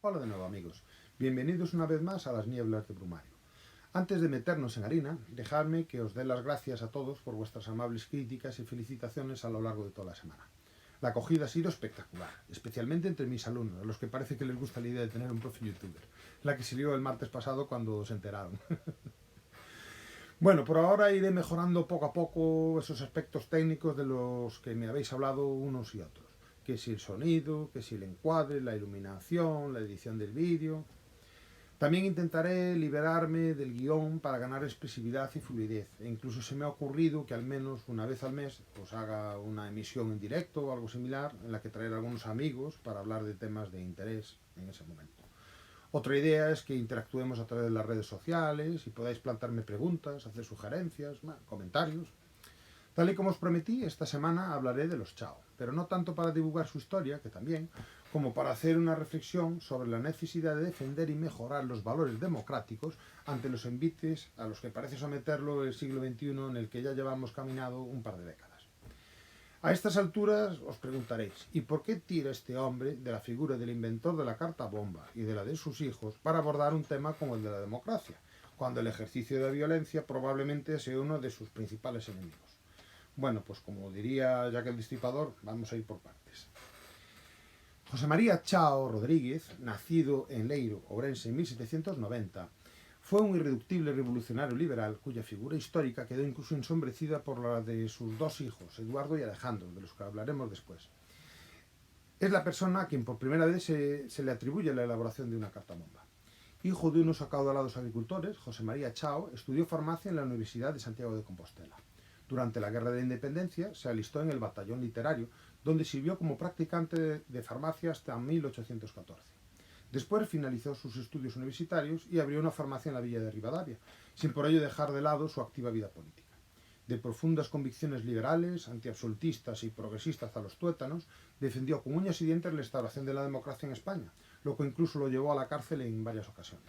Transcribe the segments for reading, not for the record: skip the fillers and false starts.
Hola de nuevo amigos, bienvenidos una vez más a las nieblas de Brumario. Antes de meternos en harina, dejadme que os dé las gracias a todos por vuestras amables críticas y felicitaciones a lo largo de toda la semana. La acogida ha sido espectacular, especialmente entre mis alumnos, a los que parece que les gusta la idea de tener un profil youtuber, la que se lió el martes pasado cuando se enteraron. Bueno, por ahora iré mejorando poco a poco esos aspectos técnicos de los que me habéis hablado unos y otros. Que si el sonido, que si el encuadre, la iluminación, la edición del vídeo. También intentaré liberarme del guión para ganar expresividad y fluidez. E incluso se me ha ocurrido que al menos una vez al mes pues haga una emisión en directo o algo similar en la que traer a algunos amigos para hablar de temas de interés en ese momento. Otra idea es que interactuemos a través de las redes sociales y podáis plantarme preguntas, hacer sugerencias, comentarios. Tal y como os prometí, esta semana hablaré de los Chao, pero no tanto para divulgar su historia, que también, como para hacer una reflexión sobre la necesidad de defender y mejorar los valores democráticos ante los envites a los que parece someterlo el siglo XXI, en el que ya llevamos caminado un par de décadas. A estas alturas os preguntaréis, ¿y por qué tira este hombre de la figura del inventor de la carta bomba y de la de sus hijos para abordar un tema como el de la democracia, cuando el ejercicio de la violencia probablemente sea uno de sus principales enemigos? Bueno, pues como diría Jack el Destripador, vamos a ir por partes. José María Chao Rodríguez, nacido en Leiro, Ourense, en 1790, fue un irreductible revolucionario liberal cuya figura histórica quedó incluso ensombrecida por la de sus dos hijos, Eduardo y Alejandro, de los que hablaremos después. Es la persona a quien por primera vez se le atribuye la elaboración de una carta bomba. Hijo de unos acaudalados agricultores, José María Chao estudió farmacia en la Universidad de Santiago de Compostela. Durante la Guerra de la Independencia se alistó en el batallón literario, donde sirvió como practicante de farmacia hasta 1814. Después finalizó sus estudios universitarios y abrió una farmacia en la villa de Rivadavia, sin por ello dejar de lado su activa vida política. De profundas convicciones liberales, antiabsolutistas y progresistas a los tuétanos, defendió con uñas y dientes la instauración de la democracia en España, lo que incluso lo llevó a la cárcel en varias ocasiones.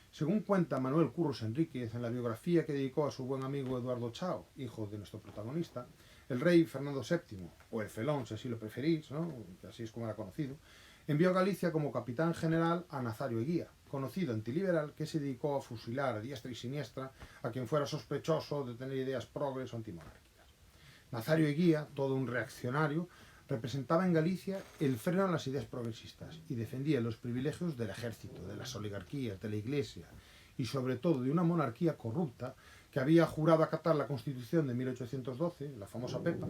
Según cuenta Manuel Curros Enríquez en la biografía que dedicó a su buen amigo Eduardo Chao, hijo de nuestro protagonista, el rey Fernando VII, o el Felón si así lo preferís, ¿no? Así es como era conocido, envió a Galicia como capitán general a Nazario Eguía, conocido antiliberal que se dedicó a fusilar a diestra y siniestra a quien fuera sospechoso de tener ideas progres o antimonárquicas. Nazario Eguía, todo un reaccionario, representaba en Galicia el freno a las ideas progresistas y defendía los privilegios del ejército, de las oligarquías, de la iglesia y sobre todo de una monarquía corrupta que había jurado acatar la Constitución de 1812, la famosa Pepa,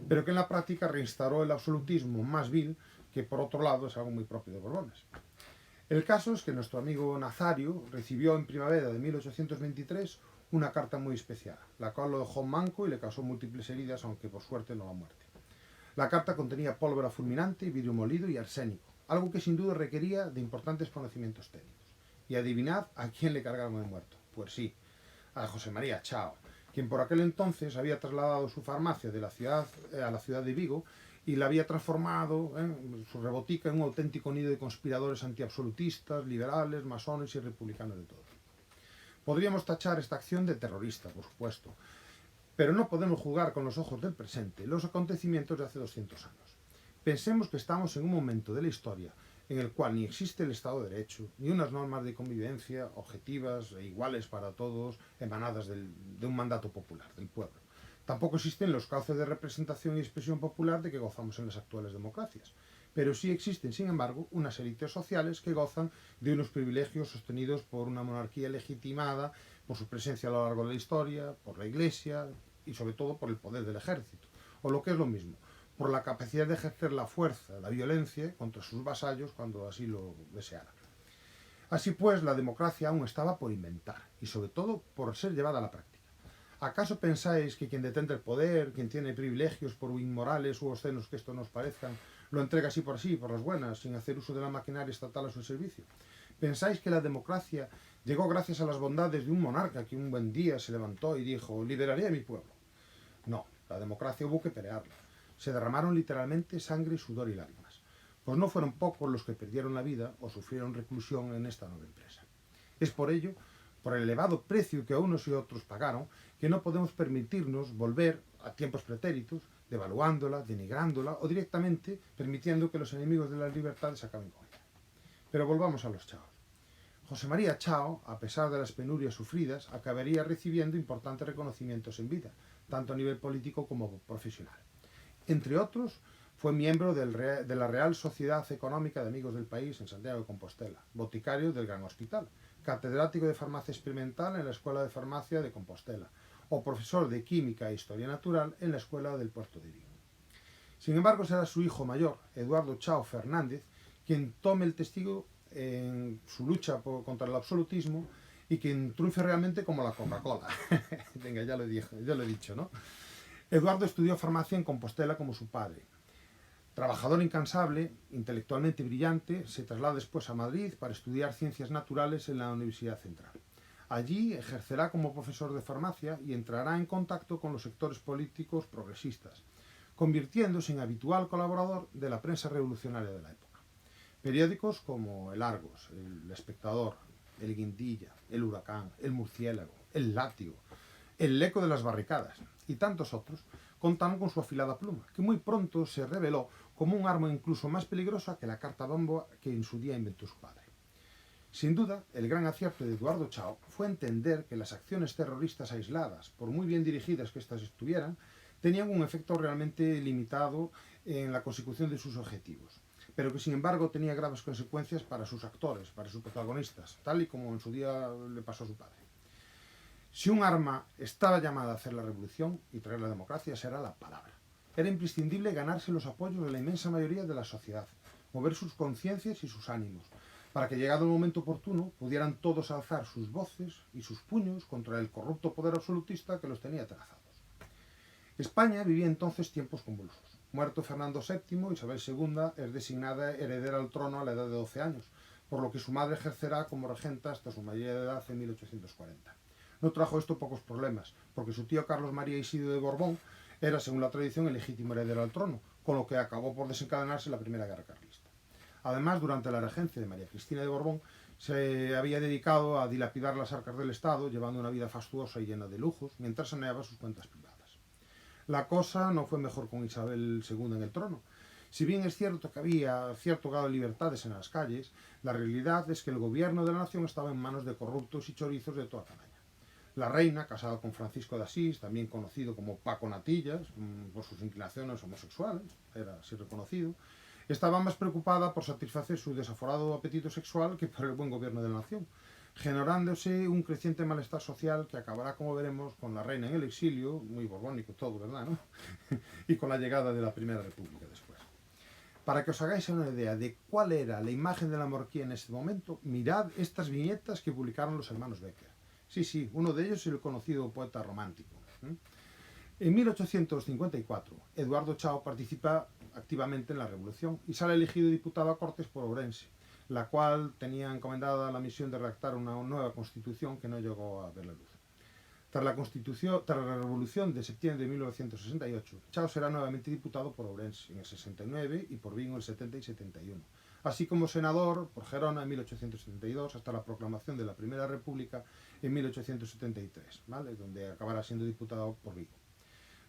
pero que en la práctica reinstauró el absolutismo más vil, que por otro lado es algo muy propio de Borbones. El caso es que nuestro amigo Nazario recibió en primavera de 1823 una carta muy especial, la cual lo dejó manco y le causó múltiples heridas, aunque por suerte no la muerte. La carta contenía pólvora fulminante, vidrio molido y arsénico, algo que sin duda requería de importantes conocimientos técnicos. Y adivinad a quién le cargaron el muerto. Pues sí, a José María Chao, quien por aquel entonces había trasladado su farmacia de la ciudad a la ciudad de Vigo y la había transformado, su rebotica, en un auténtico nido de conspiradores antiabsolutistas, liberales, masones y republicanos de todo tipo. Podríamos tachar esta acción de terrorista, por supuesto, pero no podemos juzgar con los ojos del presente los acontecimientos de hace 200 años. Pensemos que estamos en un momento de la historia en el cual ni existe el Estado de Derecho, ni unas normas de convivencia objetivas e iguales para todos emanadas de un mandato popular, del pueblo. Tampoco existen los cauces de representación y expresión popular de que gozamos en las actuales democracias. Pero sí existen, sin embargo, unas élites sociales que gozan de unos privilegios sostenidos por una monarquía legitimada, por su presencia a lo largo de la historia, por la Iglesia y sobre todo por el poder del ejército. O lo que es lo mismo, por la capacidad de ejercer la fuerza, la violencia contra sus vasallos cuando así lo desearan. Así pues, la democracia aún estaba por inventar y sobre todo por ser llevada a la práctica. ¿Acaso pensáis que quien detenta el poder, quien tiene privilegios por inmorales u obscenos que esto nos parezcan, lo entrega así, por las buenas, sin hacer uso de la maquinaria estatal a su servicio? ¿Pensáis que la democracia llegó gracias a las bondades de un monarca que un buen día se levantó y dijo, liberaré a mi pueblo? No, la democracia hubo que pelearla. Se derramaron literalmente sangre, sudor y lágrimas. Pues no fueron pocos los que perdieron la vida o sufrieron reclusión en esta nueva empresa. Es por ello, por el elevado precio que unos y otros pagaron, que no podemos permitirnos volver a tiempos pretéritos, devaluándola, denigrándola o directamente permitiendo que los enemigos de las libertades acaben con ella. Pero volvamos a los chaos. José María Chao, a pesar de las penurias sufridas, acabaría recibiendo importantes reconocimientos en vida, tanto a nivel político como profesional. Entre otros, fue miembro de la Real Sociedad Económica de Amigos del País en Santiago de Compostela, boticario del Gran Hospital, catedrático de farmacia experimental en la Escuela de Farmacia de Compostela, o profesor de Química e Historia Natural en la Escuela del Puerto de Vigo. Sin embargo, será su hijo mayor, Eduardo Chao Fernández, quien tome el testigo en su lucha contra el absolutismo y quien triunfe realmente como la Coca-Cola. Venga, ya lo he dicho, ¿no? Eduardo estudió farmacia en Compostela como su padre. Trabajador incansable, intelectualmente brillante, se traslada después a Madrid para estudiar ciencias naturales en la Universidad Central. Allí ejercerá como profesor de farmacia y entrará en contacto con los sectores políticos progresistas, convirtiéndose en habitual colaborador de la prensa revolucionaria de la época. Periódicos como El Argos, El Espectador, El Guindilla, El Huracán, El Murciélago, El Látigo, El Eco de las Barricadas y tantos otros contaron con su afilada pluma, que muy pronto se reveló como un arma incluso más peligrosa que la carta bomba que en su día inventó su padre. Sin duda, el gran acierto de Eduardo Chao fue entender que las acciones terroristas aisladas, por muy bien dirigidas que éstas estuvieran, tenían un efecto realmente limitado en la consecución de sus objetivos, pero que sin embargo tenía graves consecuencias para sus actores, para sus protagonistas, tal y como en su día le pasó a su padre. Si un arma estaba llamada a hacer la revolución y traer la democracia, será la palabra. Era imprescindible ganarse los apoyos de la inmensa mayoría de la sociedad, mover sus conciencias y sus ánimos, para que llegado el momento oportuno pudieran todos alzar sus voces y sus puños contra el corrupto poder absolutista que los tenía trazados. España vivía entonces tiempos convulsos. Muerto Fernando VII, Isabel II es designada heredera al trono a la edad de 12 años, por lo que su madre ejercerá como regenta hasta su mayoría de edad en 1840. No trajo esto pocos problemas, porque su tío Carlos María Isidro de Borbón era, según la tradición, el legítimo heredero al trono, con lo que acabó por desencadenarse la Primera Guerra Carlista. Además, durante la regencia de María Cristina de Borbón, se había dedicado a dilapidar las arcas del Estado, llevando una vida fastuosa y llena de lujos, mientras saneaba sus cuentas privadas. La cosa no fue mejor con Isabel II en el trono. Si bien es cierto que había cierto grado de libertades en las calles, la realidad es que el gobierno de la nación estaba en manos de corruptos y chorizos de toda calaña. La reina, casada con Francisco de Asís, también conocido como Paco Natillas, por sus inclinaciones homosexuales, era así reconocido, estaba más preocupada por satisfacer su desaforado apetito sexual que por el buen gobierno de la nación, generándose un creciente malestar social que acabará, como veremos, con la reina en el exilio, muy borbónico todo, ¿verdad?, ¿no? Y con la llegada de la Primera República después. Para que os hagáis una idea de cuál era la imagen de la monarquía en ese momento, mirad estas viñetas que publicaron los hermanos Becker. Sí, uno de ellos es el conocido poeta romántico. En 1854, Eduardo Chao participa activamente en la Revolución y sale elegido diputado a Cortes por Ourense, la cual tenía encomendada la misión de redactar una nueva constitución que no llegó a ver la luz. Tras la Revolución de septiembre de 1968, Chao será nuevamente diputado por Ourense en el 69 y por Vigo en el 70 y 71, así como senador por Gerona en 1872 hasta la proclamación de la Primera República en 1873, ¿vale?, donde acabará siendo diputado por Vigo.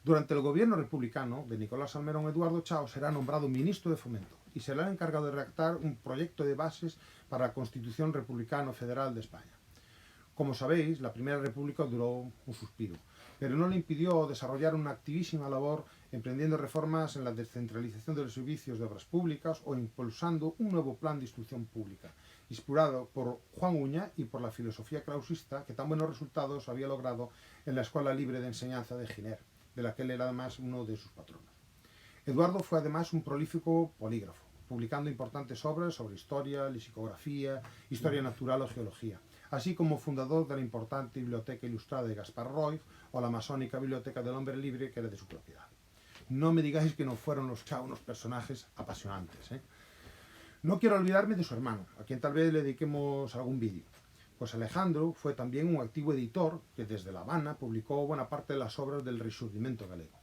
Durante el gobierno republicano de Nicolás Salmerón, Eduardo Chao será nombrado ministro de Fomento y será el encargado de redactar un proyecto de bases para la Constitución Republicano Federal de España. Como sabéis, la Primera República duró un suspiro, pero no le impidió desarrollar una activísima labor emprendiendo reformas en la descentralización de los servicios de obras públicas o impulsando un nuevo plan de instrucción pública, inspirado por Juan Uña y por la filosofía clausista que tan buenos resultados había logrado en la Escuela Libre de Enseñanza de Giner, de la que él era además uno de sus patronos. Eduardo fue además un prolífico polígrafo, publicando importantes obras sobre historia, lexicografía, historia natural o geología, así como fundador de la importante Biblioteca Ilustrada de Gaspar Roig o la masónica Biblioteca del Hombre Libre, que era de su propiedad. No me digáis que no fueron los Chao unos personajes apasionantes, ¿eh? No quiero olvidarme de su hermano, a quien tal vez le dediquemos algún vídeo. Pues Alejandro fue también un activo editor que desde La Habana publicó buena parte de las obras del Resurgimiento galego,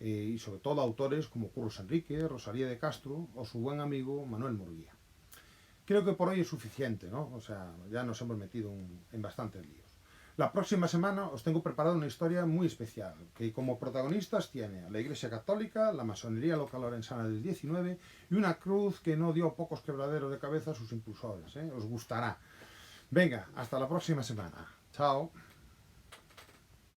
y sobre todo autores como Curros Enrique, Rosalía de Castro o su buen amigo Manuel Murguía. Creo que por hoy es suficiente, ¿no? O sea, ya nos hemos metido en bastantes líos. La próxima semana os tengo preparada una historia muy especial, que como protagonistas tiene a la Iglesia Católica, la masonería local lorenzana del 19 y una cruz que no dio pocos quebraderos de cabeza a sus impulsores. Os gustará. Venga, hasta la próxima semana. Chao.